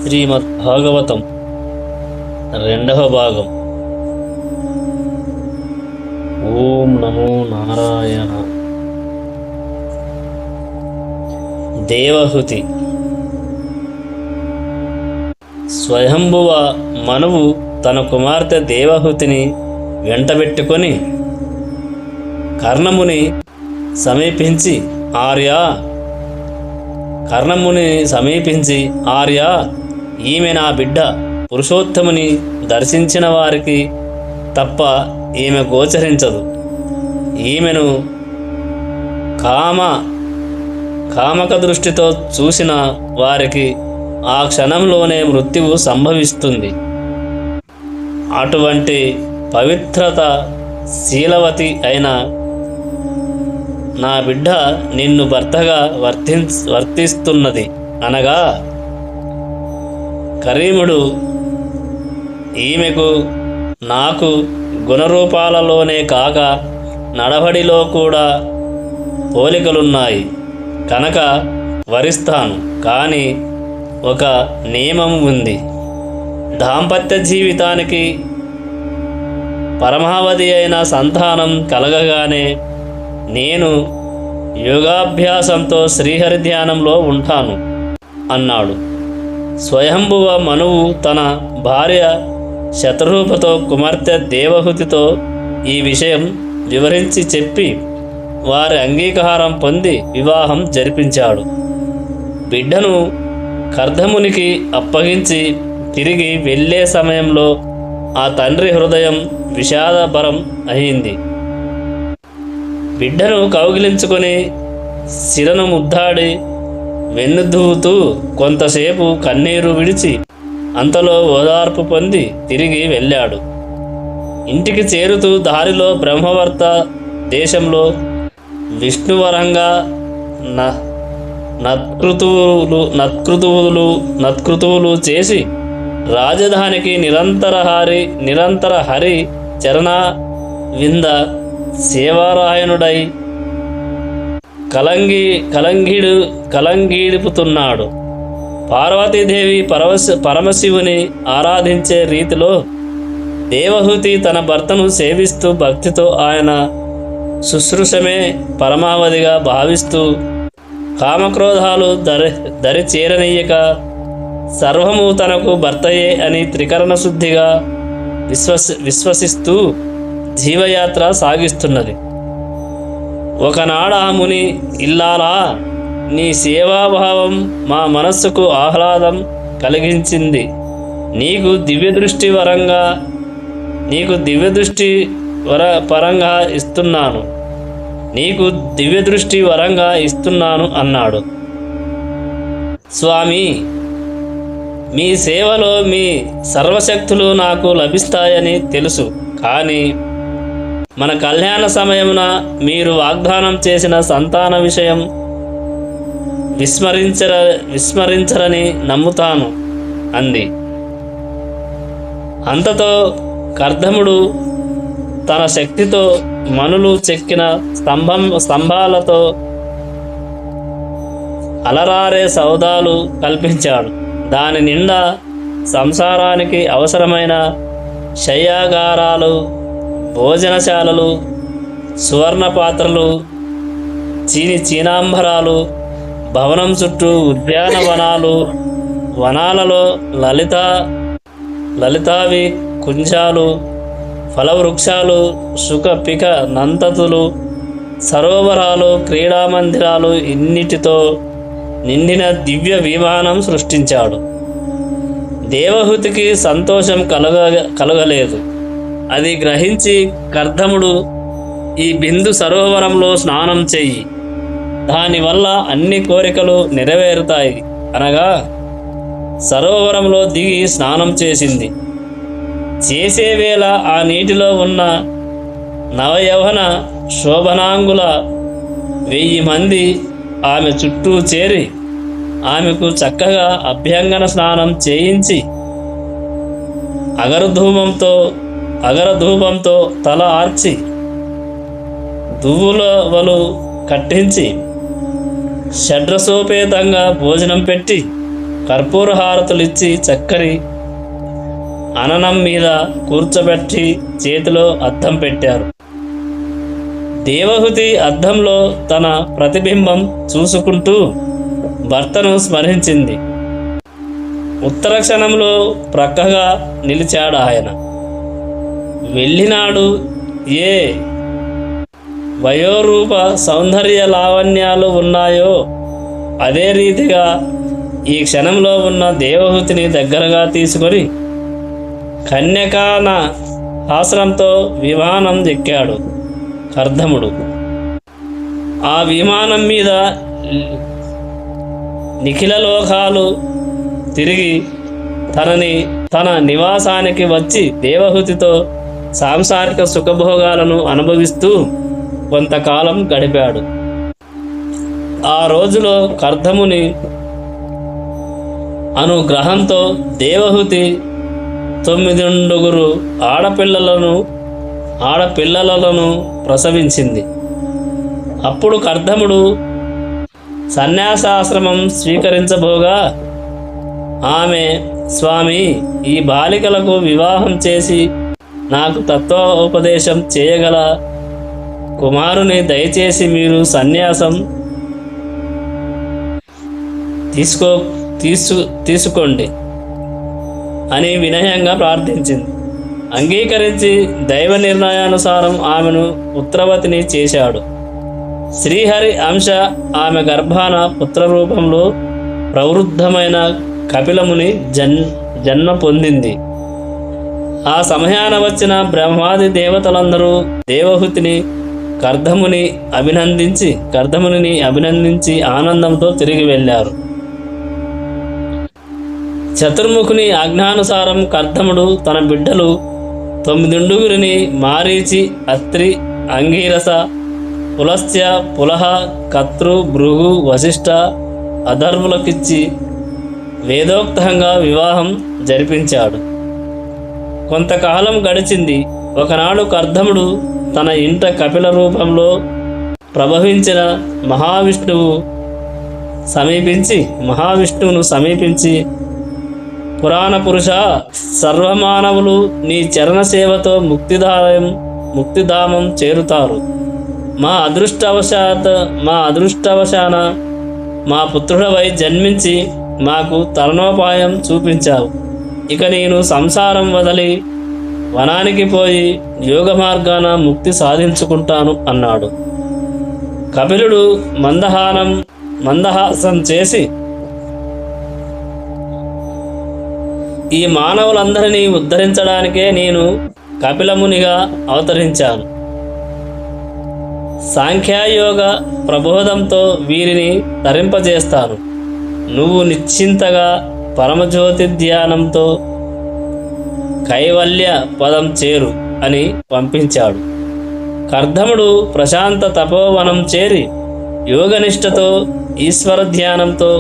శ్రీమద్ భాగవతం రెండవ భాగం. ఓం నమో నారాయణ. దేవహుతి. స్వయంభువ మనువు తన కుమార్తె దేవహుతిని వెంటబెట్టుకొని కర్ణముని సమీపించి ఆర్య, ఈమె నా బిడ్డ. పురుషోత్తముని దర్శించిన వారికి తప్ప ఈమె గోచరించదు. ఈమెను కామక దృష్టితో చూసిన వారికి ఆ క్షణంలోనే మృత్యువు సంభవిస్తుంది. అటువంటి పవిత్రత శీలవతి అయిన నా బిడ్డ నిన్ను భర్తగా వర్తిస్తున్నది అనగా, కరీముడు ఈమెకు నాకు గుణరూపాలలోనే కాక నడవడిలో కూడా పోలికలున్నాయి కనుక వరిస్తాను. కానీ ఒక నియమం ఉంది. దాంపత్య జీవితానికి పరమావధి అయిన సంతానం కలగగానే నేను యోగాభ్యాసంతో శ్రీహరి ధ్యానంలో ఉంటాను అన్నాడు. స్వయంభువ మనువు తన భార్య శతరూపతో కుమార్తె దేవహుతితో ఈ విషయం వివరించి చెప్పి వారి అంగీకారం పొంది వివాహం జరిపించాడు. బిడ్డను కర్దమునికి అప్పగించి తిరిగి వెళ్ళే సమయంలో ఆ తండ్రి హృదయం విషాదపరం అయింది. బిడ్డను కౌగిలించుకొని శిరను ముద్దాడి వెన్నుదూవుతూ కొంతసేపు కన్నీరు విడిచి అంతలో ఓదార్పు పొంది తిరిగి వెళ్ళాడు. ఇంటికి చేరుతూ దారిలో బ్రహ్మవర్త దేశంలో విష్ణువరంగా నత్కృతువులు చేసి రాజధానికి నిరంతర హరి చరణ వింద సేవారాయణుడై కలంగీడుపుతున్నాడు. పార్వతీదేవి పరమశివుని ఆరాధించే రీతిలో దేవహుతి తన భర్తను సేవిస్తూ భక్తితో ఆయన శుశ్రూషమే పరమావధిగా భావిస్తూ కామక్రోధాలు దరి చేరనీయక సర్వము తనకు భర్తయే అని త్రికరణ శుద్ధిగా విశ్వసిస్తూ జీవయాత్ర సాగిస్తున్నది. ఒకనాడు ఆ ముని, ఇల్లాలా, నీ సేవాభావం మా మనస్సుకు ఆహ్లాదం కలిగించింది. నీకు దివ్యదృష్టి వరంగా ఇస్తున్నాను అన్నాడు. స్వామి, మీ సేవలో మీ సర్వశక్తులు నాకు లభిస్తాయని తెలుసు. కానీ మన కళ్యాణ సమయమున మీరు వాగ్దానం చేసిన సంతాన విషయం విస్మరించరని నమ్ముతాను అంది. అంతతో కర్దముడు తన శక్తితో మనులు చెక్కిన స్తంభాలతో అలరారే సౌదాలు కల్పించాడు. దాని నిండా సంసారానికి అవసరమైన శయ్యాగారాలు, భోజనశాలలు, సువర్ణ పాత్రలు, చీనాంబరాలు, భవనం చుట్టూ ఉద్యానవనాలు, వనాలలో లలితావి కుంజాలు, ఫలవృక్షాలు, సుఖపిక నంతతులు, సరోవరాలు, క్రీడామందిరాలు, ఇన్నిటితో నిండిన దివ్య విమానం సృష్టించాడు. దేవహుతికి సంతోషం కలగలేదు. అది గ్రహించి కర్దముడు, ఈ బిందు సరోవరంలో స్నానం చెయ్యి, దానివల్ల అన్ని కోరికలు నెరవేరుతాయి అనగా సరోవరంలో దిగి స్నానం చేసింది. చేసే వేళ ఆ నీటిలో ఉన్న నవయవన శోభనాంగుల 1000 మంది ఆమె చుట్టూ చేరి ఆమెకు చక్కగా అభ్యంగన స్నానం చేయించి అగరధూపంతో తల ఆర్చి దువ్వులవలు కట్టించి షడ్రసోపేతంగా భోజనం పెట్టి కర్పూర హారతులిచ్చి చక్కరి అననం మీద కూర్చోబెట్టి చేతిలో అద్దం పెట్టారు. దేవహూతి అద్దంలో తన ప్రతిబింబం చూసుకుంటూ భర్తను స్మరించింది. ఉత్తర క్షణంలో ప్రక్కగా నిలిచాడు ఆయన. వెళ్ళినాడు ఏ వయోరూప సౌందర్య లావణ్యాలు ఉన్నాయో అదే రీతిగా ఈ క్షణంలో ఉన్న దేవహూతిని దగ్గరగా తీసుకొని కన్యకాన ఆశ్రంతో విమానం ఎక్కాడు కర్దముడు. ఆ విమానం మీద నిఖిల లోకాలు తిరిగి తన నివాసానికి వచ్చి దేవహూతితో సాంసారిక సుఖభోగాలను అనుభవిస్తూ కొంతకాలం గడిపాడు. ఆ రోజులో కర్దముని అనుగ్రహంతో దేవహూతి 9 ఆడపిల్లలను ప్రసవించింది. అప్పుడు కర్దముడు సన్యాసాశ్రమం స్వీకరించబోగా ఆమె, స్వామి, ఈ బాలికలకు వివాహం చేసి నాకు తత్వోపదేశం చేయగల కుమారుని దయచేసి మీరు సన్యాసం తీసుకోండి అని వినయంగా ప్రార్థించింది. అంగీకరించి దైవ నిర్ణయానుసారం ఆమెను పుత్రవతిని చేశాడు. శ్రీహరి అంశ ఆమె గర్భాన పుత్రరూపంలో ప్రవృద్ధమైన కపిలముని జన్మ పొందింది. ఆ సమయాన వచ్చిన బ్రహ్మాది దేవతలందరూ దేవహూతిని కర్దముని అభినందించి ఆనందంతో తిరిగి వెళ్ళారు. చతుర్ముఖుని ఆజ్ఞానుసారం కర్దముడు తన బిడ్డలు 9 మారీచి, అత్రి, అంగీరస, పులస్త్య, పులహ, కత్రు, భృగు, వశిష్ఠ, అధర్వులకిచ్చి వేదోక్తంగా వివాహం జరిపించాడు. కొంతకాలం గడిచింది. ఒకనాడు కర్దముడు తన ఇంట కపిల రూపంలో ప్రభవించిన మహావిష్ణువును సమీపించి పురాణ పురుష, సర్వమానవులు నీ చరణ సేవతో ముక్తిధామం చేరుతారు. మా అదృష్టవశాన మా పుత్రుడవై జన్మించి మాకు తరుణోపాయం చూపించావు. ఇక నేను సంసారం వదిలి వనానికి పోయి యోగ మార్గాన ముక్తి సాధించుకుంటాను అన్నాడు. కపిలుడు మందహాసం చేసి, ఈ మానవులందరినీ ఉద్ధరించడానికే నేను కపిలమునిగా అవతరించాను. సాంఖ్యయోగ ప్రబోధంతో వీరిని తరింపజేస్తాను. నువ్వు నిశ్చింతగా పరమజ్యోతి ధ్యానంతో కైవల్య పదం చేరు అని పంపించాడు. కర్దముడు ప్రశాంత తపోవనం చేరి యోగనిష్టతో ఈశ్వర ధ్యానంతో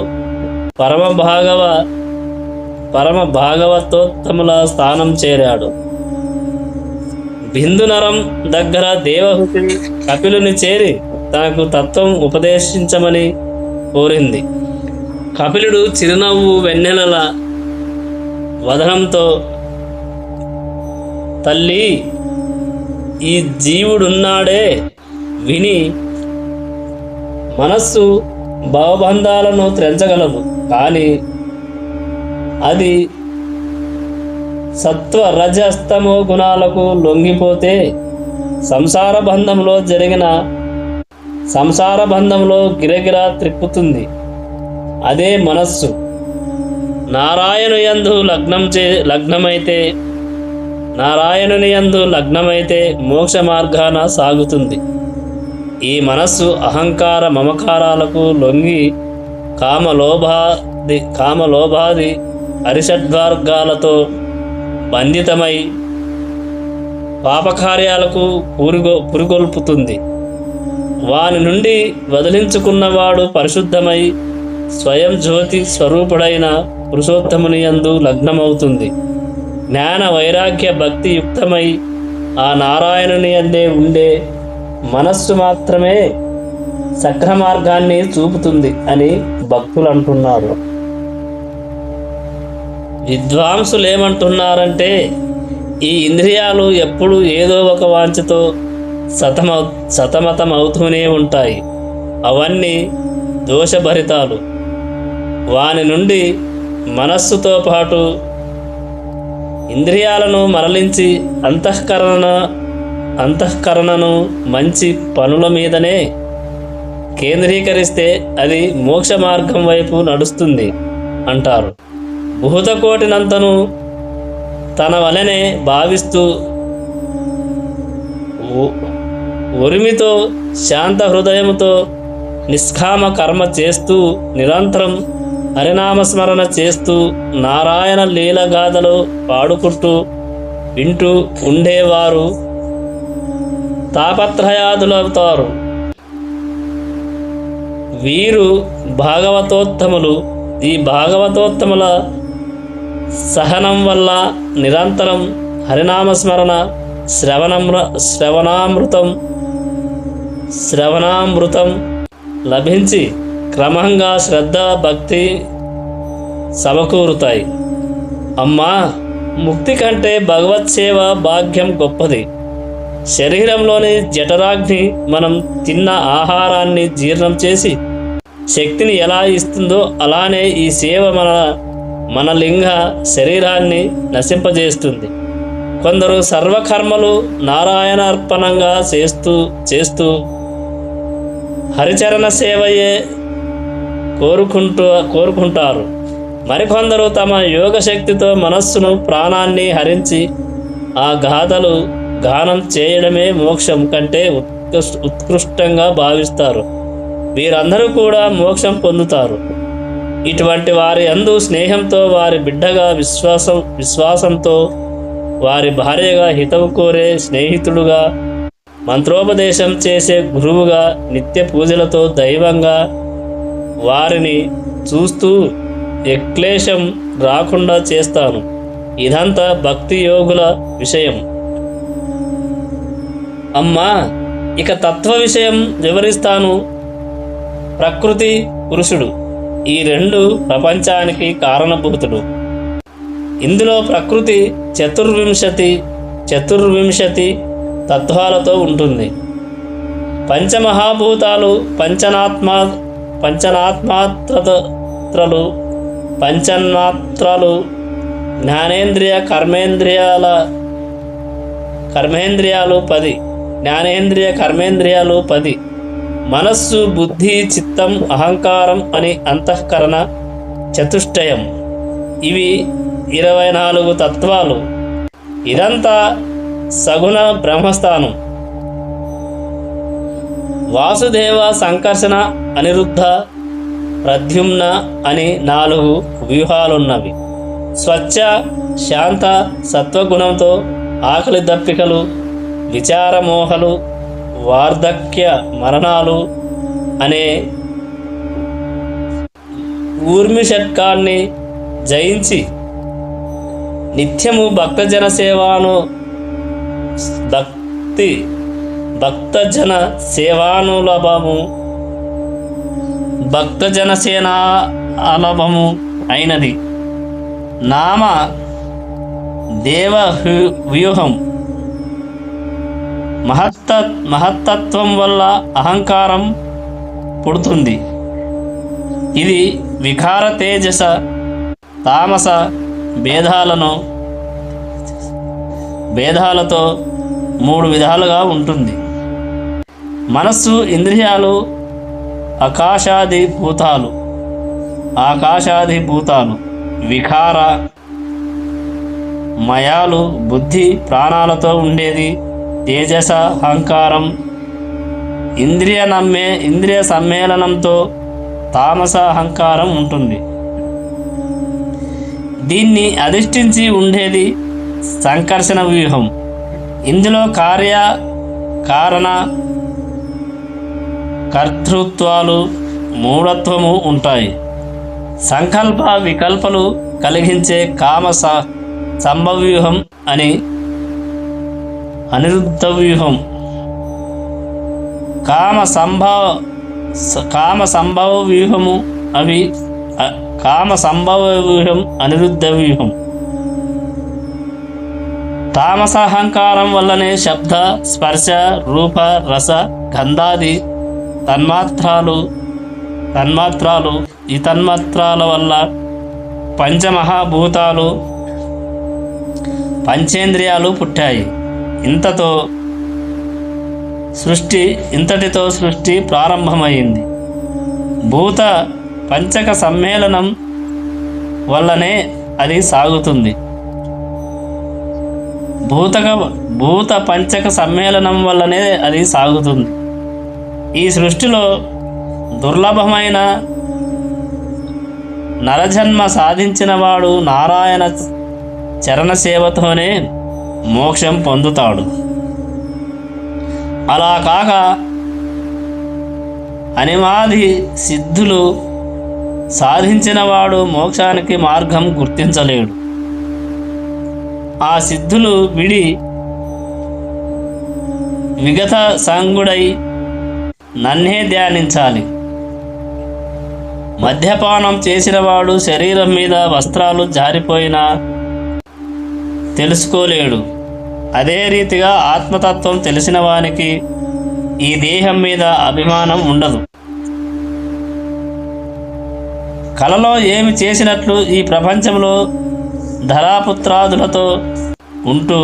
పరమ భాగవతోత్తముల స్థానం చేరాడు. బిందునరం దగ్గర దేవహూతి కపిలుని చేరి తనకు తత్వం ఉపదేశించమని కోరింది. కపిలుడు చిరునవ్వు వెన్నెలల వదనంతో, తల్లి, ఈ జీవుడున్నాడే విని మనస్సు భవబంధాలను త్రెంచగలదు, కానీ అది సత్వ రజస్తమో గుణాలకు లొంగిపోతే సంసార బంధంలో గిరగిరా త్రిప్పుతుంది. అదే మనస్సు నారాయణుని యందు లగ్నమైతే మోక్ష మార్గాన సాగుతుంది. ఈ మనస్సు అహంకార మమకారాలకు లొంగి కామలోభాది అరిషడ్వర్గాలతో బంధితమై పాపకార్యాలకు పురిగొల్పుతుంది. వాని నుండి వదిలించుకున్నవాడు పరిశుద్ధమై స్వయం జ్యోతి స్వరూపుడైన పురుషోత్తముని యందు లగ్నమవుతుంది. జ్ఞాన వైరాగ్య భక్తి యుక్తమై ఆ నారాయణుని యందే ఉండే మనస్సు మాత్రమే సక్రమార్గాన్ని చూపుతుంది అని భక్తులు అంటున్నారు. విద్వాంసులు ఏమంటున్నారంటే, ఈ ఇంద్రియాలు ఎప్పుడు ఏదో ఒక వాంఛతో సతమతమవుతూనే ఉంటాయి. అవన్నీ దోషభరితాలు. వాని నుండి మనస్సుతో పాటు ఇంద్రియాలను మరలించి అంతఃకరణను మంచి పనుల మీదనే కేంద్రీకరిస్తే అది మోక్ష మార్గం వైపు నడుస్తుంది అంటారు. భూతకోటినంతను తన వలనే భావిస్తూ ఉరిమితో శాంత హృదయముతో నిష్కామ కర్మ చేస్తూ నిరంతరం హరినామస్మరణ చేస్తూ నారాయణ లీలగాథలు పాడుకుంటూ వింటూ ఉండేవారు తాపత్రయాదులవుతారు. వీరు భాగవతోత్తములు. ఈ భాగవతోత్తముల సహనం వల్ల నిరంతరం హరినామస్మరణ శ్రవణామృతం లభించి క్రమంగా శ్రద్ధ భక్తి సమకూరుతాయి. అమ్మా, ముక్తి కంటే భగవత్ సేవ భాగ్యం గొప్పది. శరీరంలోని జఠరాగ్ని మనం తిన్న ఆహారాన్ని జీర్ణం చేసి శక్తిని ఎలా ఇస్తుందో అలానే ఈ సేవ మన లింగ శరీరాన్ని నశింపజేస్తుంది. కొందరు సర్వకర్మలు నారాయణ అర్పణంగా చేస్తూ హరిచరణ సేవయే కోరుకుంటారు. మరికొందరు తమ యోగ శక్తితో మనస్సును ప్రాణాన్ని హరించి ఆ గాథలు గానం చేయడమే మోక్షం కంటే ఉత్కృష్టంగా భావిస్తారు. వీరందరూ కూడా మోక్షం పొందుతారు. ఇటువంటి వారి యందు స్నేహంతో, వారి బిడ్డగా విశ్వాసంతో, వారి భార్యగా హితవు కోరే స్నేహితుడుగా, మంత్రోపదేశం చేసే గురువుగా, నిత్య పూజలతో దైవంగా వారిని చూస్తూ ఎక్లేశం రాకుండా చేస్తాను. ఇదంతా భక్తి యోగుల విషయం. అమ్మా, ఇక తత్వ విషయం వివరిస్తాను. ప్రకృతి, పురుషుడు ఈ రెండు ప్రపంచానికి కారణభూతుడు. ఇందులో ప్రకృతి చతుర్వింశతి తత్వాలతో ఉంటుంది. పంచమహాభూతాలు, పంచన్మాత్రలు, జ్ఞానేంద్రియ కర్మేంద్రియాలు 10, జ్ఞానేంద్రియ కర్మేంద్రియాలు 10, మనస్సు, బుద్ధి, చిత్తం, అహంకారం అని అంతఃకరణ చతుష్టయం. ఇవి 24 తత్వాలు. ఇదంతా సగుణ బ్రహ్మస్థానం. వాసుదేవ, సంకర్షణ, అనిరుద్ధ, ప్రద్యుమ్న అని 4 వ్యూహాలున్నవి. స్వచ్ఛ, శాంత సత్వగుణంతో ఆకలి దప్పికలు, విచారమోహలు, వార్ధక్య మరణాలు అనే ఊర్మి షట్కాన్ని జయించి నిత్యము భక్తజన సేనాలభము అయినది నామ దేవ వ్యూహం. మహత్తత్వం వల్ల అహంకారం పుడుతుంది. ఇది వికార, తేజస, తామస భేదాలతో 3 విధాలుగా ఉంటుంది. మనస్సు, ఇంద్రియాలు ఆకాశాది భూతాలు, వికార మయాలు, బుద్ధి, ప్రాణాలతో ఉండేది తేజస, అహంకారం. ఇంద్రియ సమ్మేళనంతో తామస అహంకారం ఉంటుంది. దీన్ని అధిష్ఠించి ఉండేది సంకర్షణ వ్యూహం. ఇందులో కారణ కర్తృత్వాలు, మూఢత్వము ఉంటాయి. సంకల్ప వికల్పలు కలిగించే కామ సంభవ్యూహం అని అనిరుద్ధ వ్యూహం. కామ సంభవ వ్యూహము కామ సంభవ వ్యూహం, అనిరుద్ధ వ్యూహం. తామసహంకారం వల్లనే శబ్ద, స్పర్శ, రూప, రస, గంధాది తన్మాత్రాలు ఈ తన్మాత్రాల వల్ల పంచమహాభూతాలు, పంచేంద్రియాలు పుట్టాయి. ఇంతటితో సృష్టి ప్రారంభమైంది. భూత పంచక సమ్మేళనం వల్లనే అది సాగుతుంది. భూత పంచక సమ్మేళనం వల్లనే అది సాగుతుంది. ఈ సృష్టిలో దుర్లభమైన నరజన్మ సాధించిన వాడు నారాయణ చరణ సేవతోనే మోక్షం పొందుతాడు. అలా కాక అనిమాది సిద్ధులు సాధించిన వాడు మోక్షానికి మార్గం గుర్తించలేడు. ఆ సిద్ధులు విడి విగత సంగుడై నన్నే ధ్యానించాలి. మద్యపానం చేసినవాడు శరీరం మీద వస్త్రాలు జారిపోయినా తెలుసుకోలేడు. అదే రీతిగా ఆత్మతత్వం తెలిసిన వానికి ఈ దేహం మీద అభిమానం ఉండదు. కలలో ఏమి చేసినట్లు ఈ ప్రపంచంలో ధరాపుత్రాదులతో ఉంటూ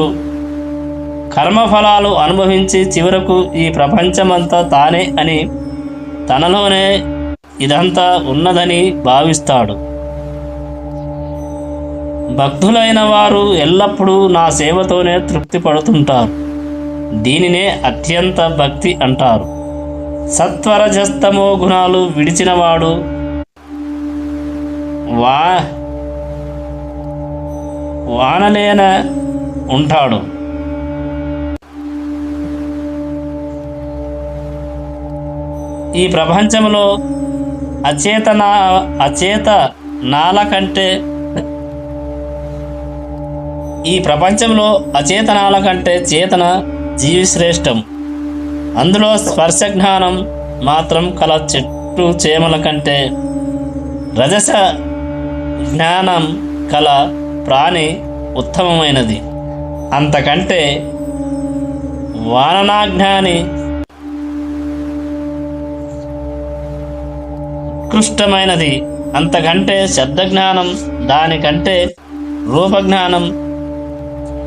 కర్మఫలాలు అనుభవించి చివరకు ఈ ప్రపంచమంతా తానే అని తనలోనే ఇదంతా ఉన్నదని భావిస్తాడు. భక్తులైన వారు ఎల్లప్పుడూ నా సేవతోనే తృప్తి పడుతుంటారు. దీనినే అత్యంత భక్తి అంటారు. సత్వరజస్తమో గుణాలు విడిచినవాడు వానలేన ఉంటాడు. ఈ ప్రపంచంలో అచేతనాల కంటే చేతన జీవి శ్రేష్టం. అందులో స్పర్శ జ్ఞానం మాత్రం కల చెట్టు చేమల కంటే, రజస జ్ఞానం కల ప్రాణి ఉత్తమమైనది. అంతకంటే వాననాజ్ఞాని ఉత్కృష్టమైనది. అంతకంటే శబ్దజ్ఞానం, దానికంటే రూపజ్ఞానం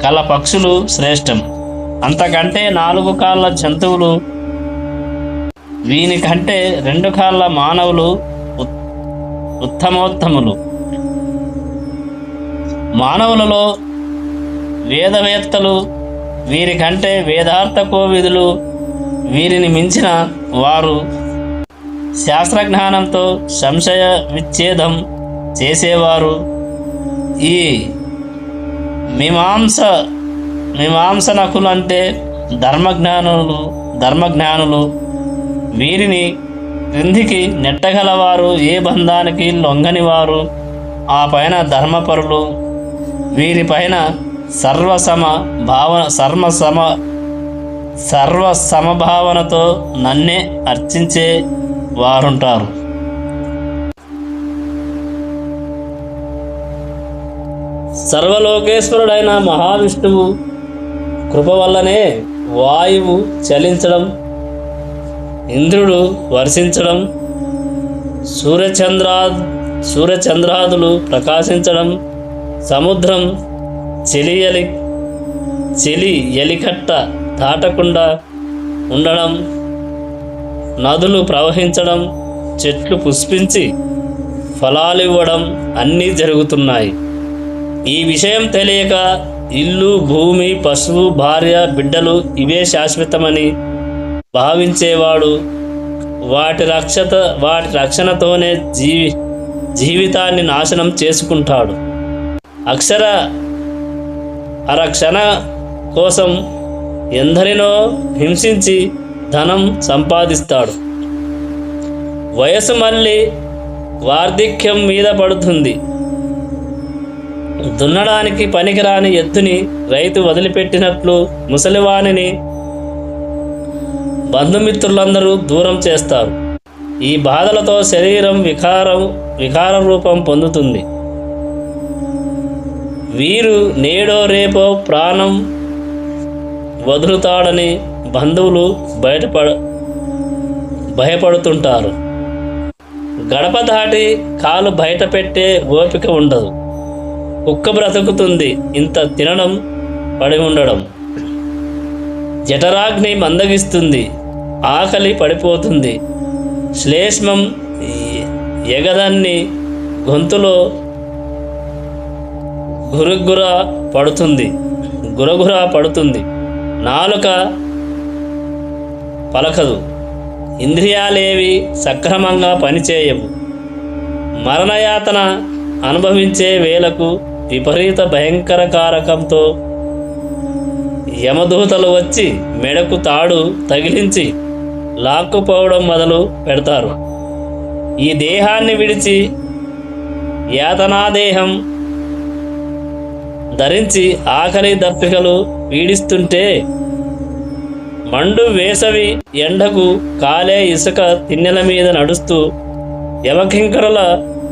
కల పక్షులు శ్రేష్టం. అంతకంటే 4 కాళ్ళ జంతువులు, వీనికంటే 2 కాళ్ళ మానవులు ఉత్తమోత్తములు. మానవులలో వేదవేత్తలు, వీరికంటే వేదార్థ కోవిదులు, వీరిని మించిన వారు శాస్త్రజ్ఞానంతో సంశయ విచ్ఛేదం చేసేవారు. ఈ మీమాంసనకులంటే ధర్మజ్ఞానులు. వీరిని క్రిందికి నెట్టగలవారు, ఏ బంధానికి లొంగనివారు. ఆ పైన ధర్మపరులు. వీరిపైన సర్వసమభావనతో నన్నే అర్చించే వారుంటారు. సర్వలోకేశ్వరుడైన మహావిష్ణువు కృప వల్లనే వాయువు చలించడం, ఇంద్రుడు వర్షించడం, సూర్యచంద్రాదులు ప్రకాశించడం, సముద్రం చెలి ఎలికట్ట దాటకుండా ఉండడం, నదులు ప్రవహించడం, చెట్లు పుష్పించి ఫలాలివ్వడం అన్నీ జరుగుతున్నాయి. ఈ విషయం తెలియక ఇల్లు, భూమి, పశువు, భార్య, బిడ్డలు ఇవే శాశ్వతమని భావించేవాడు వాటి రక్షణతోనే జీవితాన్ని నాశనం చేసుకుంటాడు. అరక్షణ కోసం ఎందరినో హింసించి ధనం సంపాదిస్తాడు. వయసు మళ్ళీ వార్ధక్యం మీద పడుతుంది. దున్నడానికి పనికిరాని ఎద్దుని రైతు వదిలిపెట్టినట్లు ముసలివాణిని బంధుమిత్రులందరూ దూరం చేస్తారు. ఈ బాధలతో శరీరం వికార రూపం పొందుతుంది. వీరు నేడో రేపో ప్రాణం వదులుతాడని బంధువులు భయపడుతుంటారు. గడప దాటి కాలు బయట పెట్టే ఓపిక ఉండదు. కుక్క బ్రతుకుతుంది ఇంత తినడం పడి ఉండడం. జఠరాగ్ని మందగిస్తుంది, ఆకలి పడిపోతుంది. శ్లేష్మం ఎగదన్ని గొంతులో గురగుర పడుతుంది. నాలుక పలకదు. ఇంద్రియాలేవి సక్రమంగా పనిచేయవు. మరణయాతన అనుభవించే వేళకు విపరీత భయంకర కారకంతో యమదూతలు వచ్చి మెడకు తాడు తగిలించి లాక్కుపోవడం మొదలు పెడతారు. ఈ దేహాన్ని విడిచి యాతనాదేహం ధరించి ఆకలి దప్పికలు పీడిస్తుంటే మండు వేసవి ఎండకు కాలే ఇసుక తిన్నెల మీద నడుస్తూ యమకింకరుల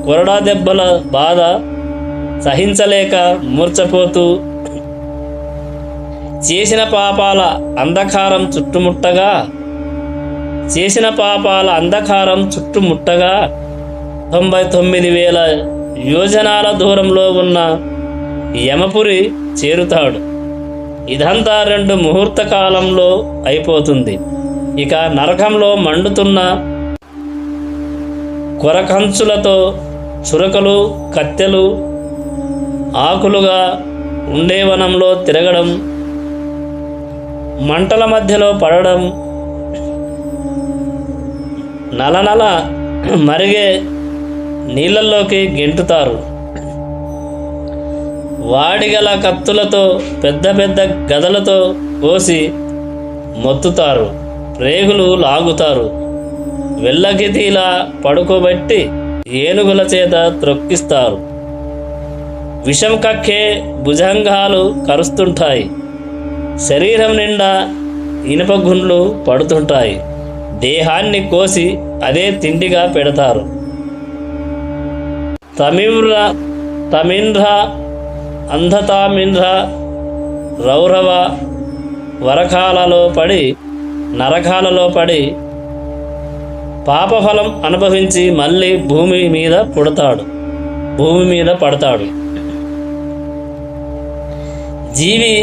కొరడా దెబ్బల బాధ సహించలేక మూర్చపోతూ చేసిన పాపాల అంధకారం చుట్టుముట్టగా 99,000 యోజనాల దూరంలో ఉన్న యమపురి చేరుతాడు. ఇదంతా 2 ముహూర్త కాలంలో అయిపోతుంది. ఇక నరకంలో మండుతున్న కొరకంచులతో చురకలు కత్తెలు ఆకులుగా ఉండే వనంలో తిరగడం, మంటల మధ్యలో పడడం, నలనల మరిగే నీళ్ళల్లోకి గెంటుతారు. వాడిగల కత్తులతో పెద్ద పెద్ద గదలతో కోసి మొత్తుతారు. ప్రేగులు లాగుతారు. వెళ్ళగితిలా పడుకోబెట్టి ఏనుగుల చేత త్రొక్కిస్తారు. విషం కక్కే భుజంగాలు కరుస్తుంటాయి. శరీరం నిండా ఇనుప గుండ్లు పడుతుంటాయి. దేహాన్ని కోసి అదే తిండిగా పెడతారు. తమింద్ర అంధతామింద్ర రౌరవ నరకాలలో పడి పాపఫలం అనుభవించి మళ్ళీ భూమి మీద పడతాడు. జీవి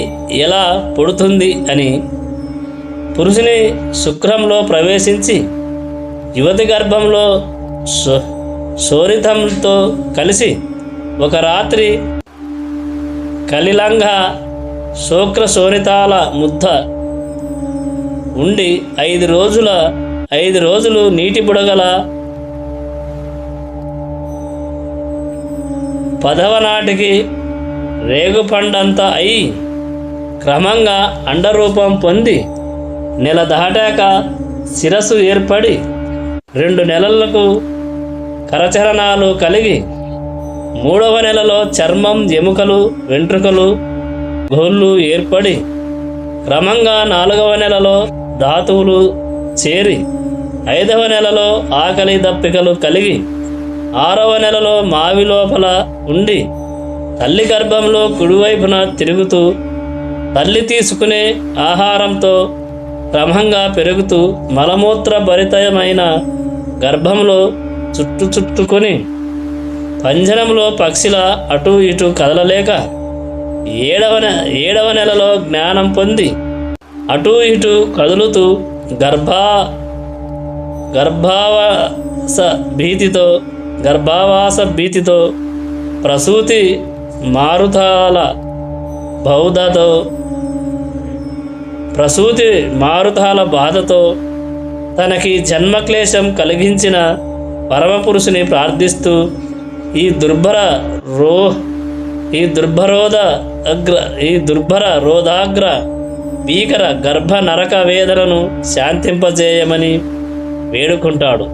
ఎలా పుడుతుంది అని పురుషుని శుక్రంలో ప్రవేశించి యువతి గర్భంలో శోరితంతో కలిసి ఒక రాత్రి కలిలంగ శోక్ర శోరితాల ముద్ద ఉండి 5 రోజులు నీటి బుడగల 10వ నాటికి రేగుపండంతా అయి క్రమంగా అండరూపం పొంది నెల దాటాక శిరస్సు ఏర్పడి 2 నెలలకు కరచరణాలు కలిగి 3వ నెలలో చర్మం, ఎముకలు, వెంట్రుకలు, గోళ్ళు ఏర్పడి క్రమంగా 4వ నెలలో ధాతువులు చేరి 5వ నెలలో ఆకలి దప్పికలు కలిగి 6వ నెలలో మావి లోపల ఉండి తల్లి గర్భంలో కుడివైపున తిరుగుతూ తల్లి తీసుకునే ఆహారంతో క్రమంగా పెరుగుతూ మలమూత్ర భరితమైన గర్భంలో చుట్టుకొని పంజరంలో పక్షిలా అటు ఇటు కదలలేక 7వ నెలలో జ్ఞానం పొంది అటు ఇటు కదులుతూ గర్భావాస భీతితో ప్రసూతి మారుతాల బాధతో తనకి జన్మక్లేశం కలిగించిన పరమపురుషుని ప్రార్థిస్తూ ఈ దుర్భర రోధాగ్ర భీకర గర్భ నరక వేదనను శాంతింపజేయమని వేడుకుంటాడు.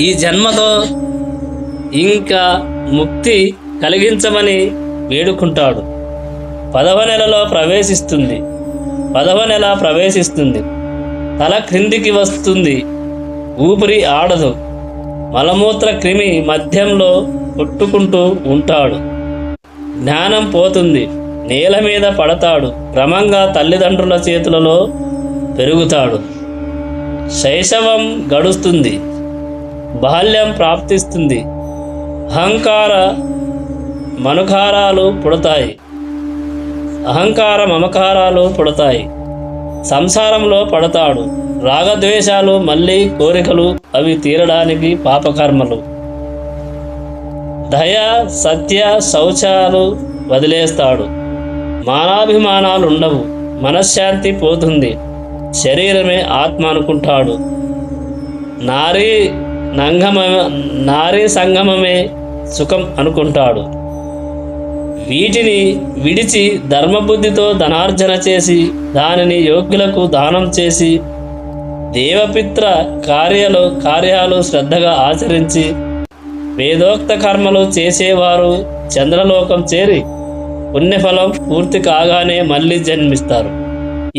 ఈ జన్మతో ఇంకా ముక్తి కలిగించమని వేడుకుంటాడు. 10వ నెలలో ప్రవేశిస్తుంది. తల క్రిందికి వస్తుంది. ఊపిరి ఆడదు. మలమూత్ర క్రిమి మధ్యంలో కొట్టుకుంటూ ఉంటాడు. జ్ఞానం పోతుంది. నేల మీద పడతాడు. క్రమంగా తల్లిదండ్రుల చేతులలో పెరుగుతాడు. శైశవం గడుస్తుంది. బాల్యం ప్రాప్తిస్తుంది. అహంకార మమకారాలు పుడతాయి. సంసారంలో పడతాడు. రాగద్వేషాలు, మళ్ళీ కోరికలు, అవి తీరడానికి పాపకర్మలు. దయ, సత్య, శౌచాలు వదిలేస్తాడు. మానాభిమానాలు ఉండవు. మనశ్శాంతి పోతుంది. శరీరమే ఆత్మ అనుకుంటాడు. నారీ సంగమమే సుఖం అనుకుంటాడు. వీటిని విడిచి ధర్మబుద్ధితో ధనార్జన చేసి దానిని యోగ్యులకు దానం చేసి దేవపిత్ర కార్యాలు శ్రద్ధగా ఆచరించి వేదోక్త కర్మలు చేసేవారు చంద్రలోకం చేరి పుణ్యఫలం పూర్తి కాగానే మళ్ళీ జన్మిస్తారు.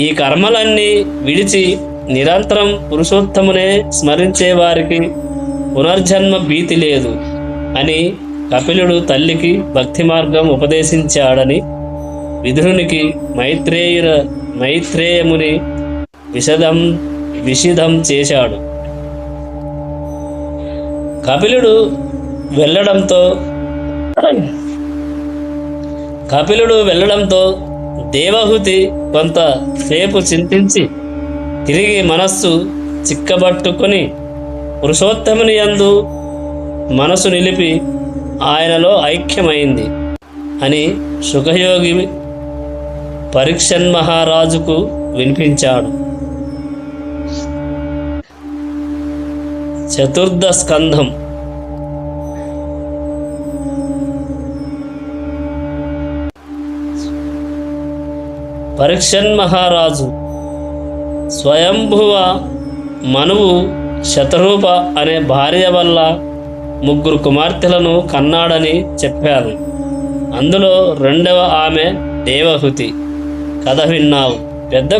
ఈ కర్మలన్నీ విడిచి నిరంతరం పురుషోత్తమునే స్మరించే వారికి పునర్జన్మ భీతి లేదు అని కపిలుడు తల్లికి భక్తి మార్గం ఉపదేశించాడని విదురునికి మైత్రేయముని విషిదం చేశాడు. కపిలుడు వెళ్ళడంతో దేవహూతి కొంతసేపు చింతించి తిరిగి మనస్సు చిక్కబట్టుకొని పురుషోత్తముని యందు మనసు నిలిపి ఆయనలో ఐక్యమైంది అని శుకయోగి పరీక్షన్మహారాజుకు వినిపించాడు. చతుర్థ స్కంధం. పరీక్షన్మహారాజు స్వయంభువ మనువు శతరూప అనే భార్య వల్ల 3 కుమార్తెలను కన్నాడని చెప్పారు. అందులో 2వ ఆమె దేవహూతి. కథ విన్నావు. పెద్ద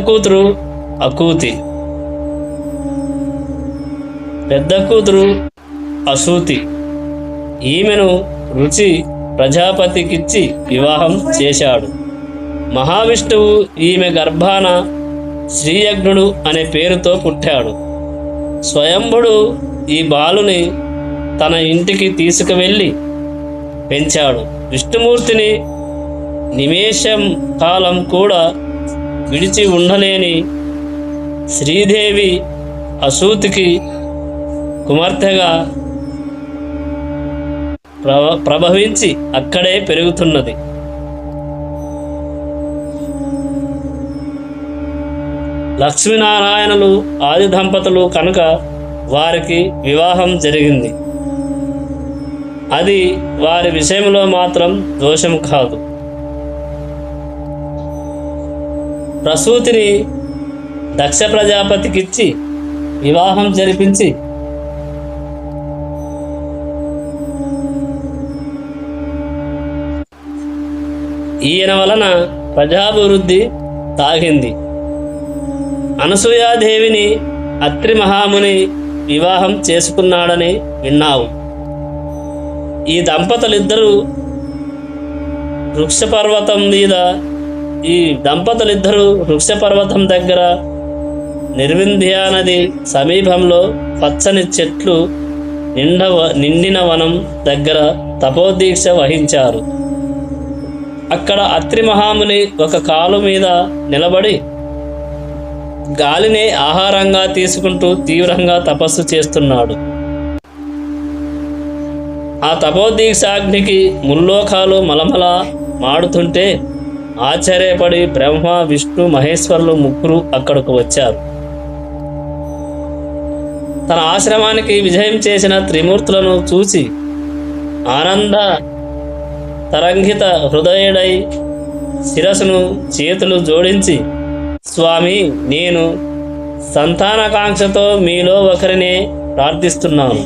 కూతురు అసూతి. ఈమెను రుచి ప్రజాపతికిచ్చి వివాహం చేశాడు. మహావిష్ణువు ఈమె గర్భాన శ్రీయజ్ఞుడు అనే పేరుతో పుట్టాడు. స్వయంభుడు ఈ బాలుని తన ఇంటికి తీసుకువెళ్ళి పెంచాడు. విష్ణుమూర్తిని నిమేషం కాలం కూడా విడిచి ఉండలేని శ్రీదేవి అసూతికి కుమార్తెగా ప్రభవించి అక్కడే పెరుగుతున్నది. లక్ష్మీనారాయణులు ఆది దంపతులు కనుక వారికి వివాహం జరిగింది. అది వారి విషయంలో మాత్రం దోషం కాదు. ప్రసూతిని దక్ష ప్రజాపతికిచ్చి వివాహం జరిపించి ఈయన వలన ప్రజాభివృద్ధి సాగింది. అనసూయాదేవిని అత్రి మహాముని వివాహం చేసుకున్నాడని విన్నావు. ఈ దంపతులిద్దరూ వృక్షపర్వతం దగ్గర నిర్వింధ్యా నది సమీపంలో పచ్చని చెట్లు నిండిన వనం దగ్గర తపోదీక్ష వహించారు. అక్కడ అత్రి మహాముని ఒక కాలు మీద నిలబడి గాలిని ఆహారంగా తీసుకుంటూ తీవ్రంగా తపస్సు చేస్తున్నాడు. ఆ తపోదీక్షాగ్నికి ముల్లోకాలు మలమల మాడుతుంటే ఆశ్చర్యపడి బ్రహ్మ, విష్ణు, మహేశ్వరులు 3 అక్కడకు వచ్చారు. తన ఆశ్రమానికి విజయం చేసిన త్రిమూర్తులను చూసి ఆనంద తరంగిత హృదయుడై శిరస్సును చేతులు జోడించి, స్వామి, నేను సంతానకాంక్షతో మీలో ఒకరినే ప్రార్థిస్తున్నాను.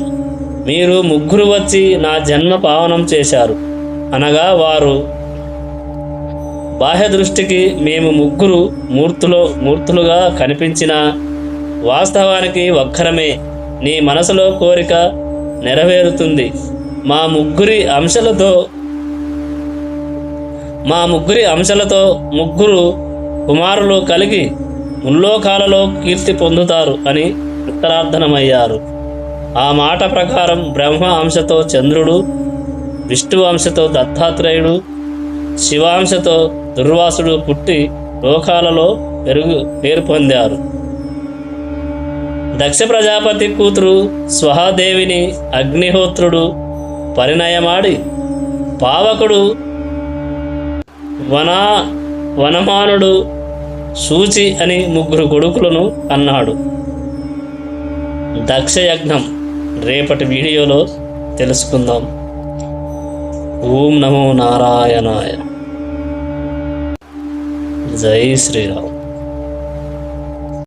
మీరు 3 వచ్చి నా జన్మ పావనం చేశారు అనగా వారు బాహ్య దృష్టికి మేము 3 మూర్తులుగా కనిపించిన వాస్తవానికి ఒక్కరమే. నీ మనసులో కోరిక నెరవేరుతుంది. మా ముగ్గురి అంశలతో ముగ్గురు కుమారులు కలిగి ముల్లోకాలలో కీర్తి పొందుతారు అని ఉత్తరార్థనమయ్యారు. ఆ మాట ప్రకారం బ్రహ్మ అంశతో చంద్రుడు, విష్ణు అంశతో దత్తాత్రేయుడు, శివాంశతో దుర్వాసుడు పుట్టి లోకాలలో పేరు పొందారు. దక్ష ప్రజాపతి కూతురు స్వహాదేవిని అగ్నిహోత్రుడు పరిణయమాడి, పావకుడు వనమానుడు, సూచి అని ముగ్గురు కొడుకులను అన్నాడు. దక్షయజ్ఞం రేపటి వీడియోలో తెలుసుకుందాం. ఓం నమో నారాయణాయ. జై శ్రీరామ్.